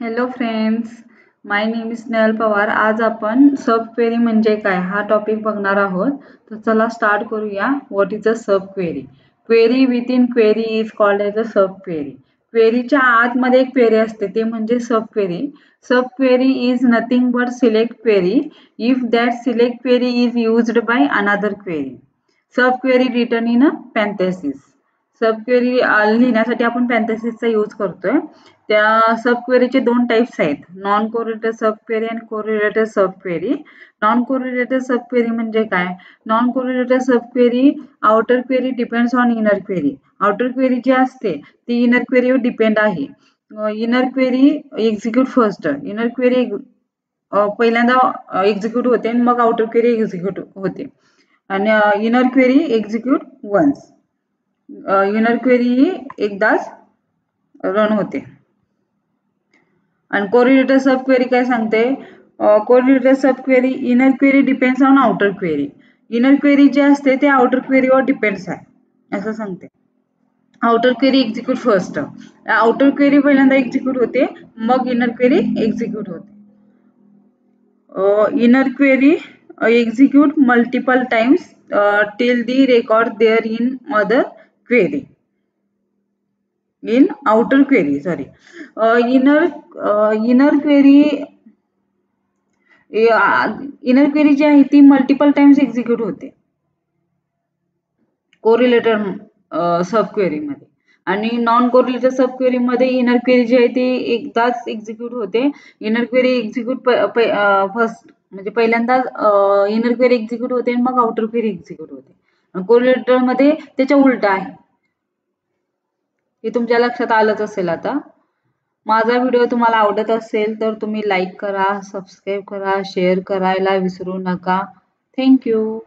Hello friends, my name is Snehal Pawar. आज आपण सब query म्हणजे काय हा टॉपिक बघणार आहोत. तर चला स्टार्ट करूया. What is a sub query? Query within query is called as a sub query. क्वेरीच्या आतमध्ये एक क्वेरी असते ते म्हणजे sub query. Sub query is nothing but select query if that select query is used by another query. Sub query return in a parenthesis. Sub query लिहिण्यासाठी आपण पॅरेंथेसिसचा use करतोय. त्या सब क्वेरीचे दोन टाइप्स आहेत, नॉन कोरिलेटेड सब क्वेरी आणि correlated sub query. Non correlated sub query म्हणजे काय? Non correlated sub query outer query depends on inner query. Outer query जी असते ती इनर क्वेरीवर डिपेंड आहे. Inner query execute first. Inner query पहिल्यांदा execute होते आणि मग आउटर क्वेरी एक्झिक्यूट होते. आणि inner query execute once. Inner query ही एकदाच रन होते. आणि कोरिलेटेड सब क्वेरी काय सांगते? Correlated sub query inner query depends on outer query. Inner query जे असते ते आउटर क्वेरीवर डिपेंड्स आहे असं सांगते. Outer query execute first. Outer query पहिल्यांदा एक्झिक्यूट होते, मग इनर क्वेरी एक्झिक्यूट होते. Inner query execute multiple times till the record there in other query. In outer query, sorry. Inner query जी आहे ती मल्टिपल टाइम्स एक्झिक्यूट होते correlated sub query मध्ये. आणि non correlated sub query मध्ये inner query जी आहे ती एकदाच एक्झिक्यूट होते. इनर क्वेरी एक्झिक्यूट फर्स्ट म्हणजे पहिल्यांदा इनर क्वेरी एक्झिक्यूट होते आणि मग आउटर क्वेरी एक्झिक्यूट होते. कोरिलेटेड मध्ये त्याच्या उलट आहे. हे तुमच्या लक्षात आलंच असेल आता. माझा व्हिडिओ तुम्हाला आवडत असेल तर तुम्ही लाईक करा, सबस्क्राईब करा, शेअर करायला विसरू नका. थँक्यू.